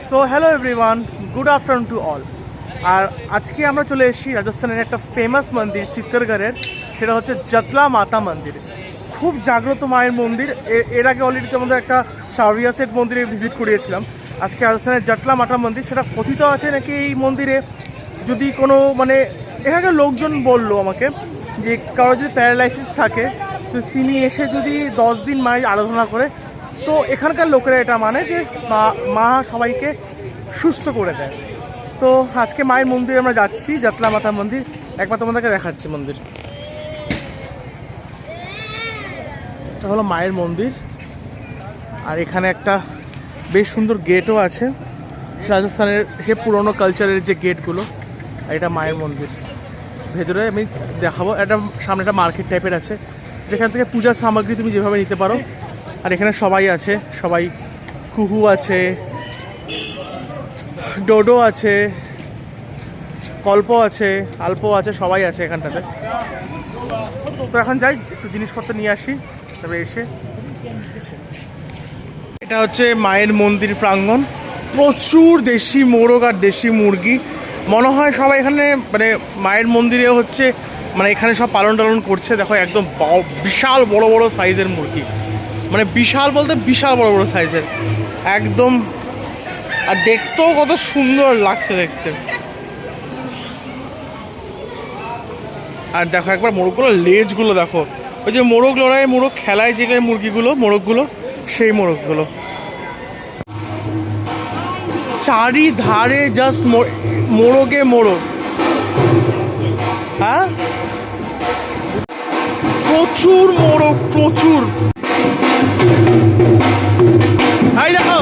So hello everyone, good afternoon to all. আর আজকে আমরা চলে এসেছি রাজস্থানের একটা ফেমাস মন্দির চিত্তরগড়ের, সেটা হচ্ছে জতলা মাতা মন্দির। খুব জাগ্রত মায়ের মন্দির। এর আগে অলরেডি তোমাদের একটা শাওরিয়া সেট মন্দিরে ভিজিট করিয়েছিলাম। আজকে রাজস্থানের জটলা মাতা মন্দির, সেটা কথিত আছে নাকি এই মন্দিরে যদি কোনো এখানকার লোকজন বললো আমাকে যে কারো যদি প্যারালাইসিস থাকে তো তিনি এসে যদি 10 দিন মায়ের আরাধনা করে তো এখানকার লোকেরা এটা মানে যে মা সবাইকে সুস্থ করে দেয়। তো আজকে মায়ের মন্দিরে আমরা যাচ্ছি, জটলা মাতা মন্দির। একবার তোমাদেরকে দেখাচ্ছি মন্দির। এটা হলো মায়ের মন্দির, আর এখানে একটা বেশ সুন্দর গেটও আছে, রাজস্থানের সে পুরনো কালচারের যে গেটগুলো। এটা মায়ের মন্দির, ভেতরে আমি দেখাবো। একটা সামনে একটা মার্কেট টাইপের আছে, যেখান থেকে পূজার সামগ্রী তুমি যেভাবে নিতে পারো। আর এখানে সবাই আছে, সবাই কুহু আছে, ডোডো আছে, কল্প আছে, আলপো আছে, সবাই আছে এখানটাতে। তো এখন যাই, একটু জিনিসপত্র নিয়ে আসি, তবে এসে। এটা হচ্ছে মায়ের মন্দির প্রাঙ্গণ। প্রচুর দেশি মোরগ আর দেশি মুরগি। মনে হয় সবাই এখানে মায়ের মন্দিরে হচ্ছে এখানে সব পালন টালন করছে। দেখো একদম বিশাল বড় বড় সাইজের মুরগি, বিশাল বলতে বিশাল বড় বড় সাইজের একদম। আর দেখতেও কত সুন্দর লাগছে দেখতে। আর দেখো একবার মোরগগুলো লেজগুলো দেখো, ওই যে মোরগ লড়াই, মোরগ খেলায় যে মুরগিগুলো, মোরগগুলো, সেই মোরগগুলো। চারিধারে জাস্ট মোরগে মোরগ। হ্যাঁ, প্রচুর মোরগ, প্রচুর। এই দেখো,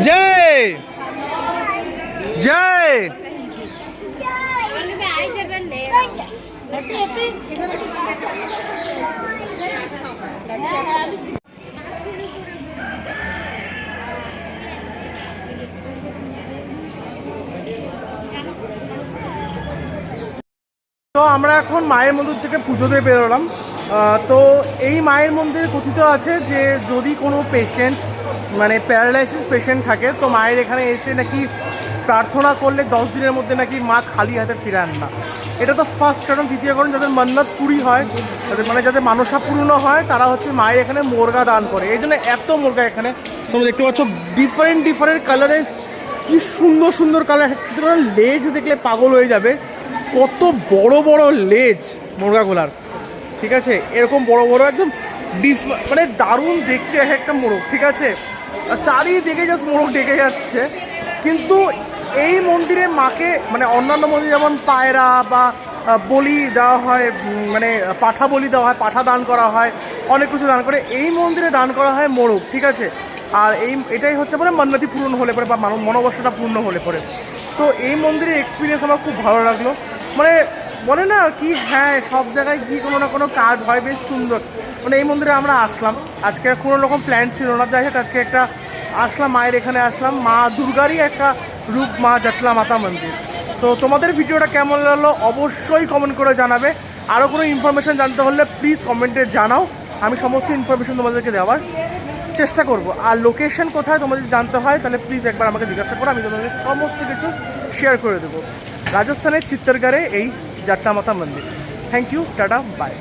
জয় জয়। তো আমরা এখন মায়ের মন্দির থেকে পুজো দিয়ে বেরোলাম। তো এই মায়ের মন্দিরে কথিত আছে যে যদি কোনো পেশেন্ট প্যারালাইসিস পেশেন্ট থাকে তো মায়ের এখানে এসে নাকি প্রার্থনা করলে 10 দিনের মধ্যে নাকি মা খালি হাতে ফিরান না। এটা তো ফার্স্ট কারণ। দ্বিতীয় কারণ, যাদের মান্নাত পুরি হয়, যাদের মানসা পূর্ণ হয়, তারা হচ্ছে মায়ের এখানে মুরগা দান করে। এই জন্য এত মুরগা এখানে তোমরা দেখতে পাচ্ছ, ডিফারেন্ট ডিফারেন্ট কালারের, কি সুন্দর সুন্দর কালার। লেজ দেখলে পাগল হয়ে যাবে, কত বড় বড় লেজ মুরগাগুলার। ঠিক আছে, এরকম বড় বড় একদম দারুণ দেখতে এক একটা মোরগ। ঠিক আছে, চারিদিকে জাস্ট মোরগ ডেকে যাচ্ছে। কিন্তু এই মন্দিরে মাকে অন্যান্য মন্দির যেমন পায়রা বা বলি দেওয়া হয়, পাঠা বলি দেওয়া হয়, পাঠা দান করা হয়, অনেক কিছু দান করে। এই মন্দিরে দান করা হয় মোরগ। ঠিক আছে, আর এটাই হচ্ছে মান্নাতি পূরণ হলে পরে বা মনোবাসনা পূর্ণ হলে পরে। তো এই মন্দিরের এক্সপিরিয়েন্স আমার খুব ভালো লাগলো। বলে না কি, হ্যাঁ, সব জায়গায় গিয়ে কোনো না কোনো কাজ হয়, বেশ সুন্দর। এই মন্দিরে আমরা আসলাম, আজকে কোনো রকম প্ল্যান ছিল না, যাই হোক আজকে একটা আসলাম, মায়ের এখানে আসলাম। মা দুর্গারই একটা রূপ মা জটলা মাতা মন্দির। তো তোমাদের ভিডিওটা কেমন লাগলো অবশ্যই কমেন্ট করে জানাবে। আরও কোনো ইনফরমেশান জানতে হলে প্লিজ কমেন্টে জানাও, আমি সমস্ত ইনফরমেশান তোমাদেরকে দেওয়ার চেষ্টা করব। আর লোকেশন কোথায় তোমাদের জানতে হয় তাহলে প্লিজ একবার আমাকে জিজ্ঞাসা করো, আমি তোমাদের সমস্ত কিছু শেয়ার করে দেবো। রাজস্থানের চিত্তরগড়ে এই জটলা মাতা মন্দির। Thank you, tata, by.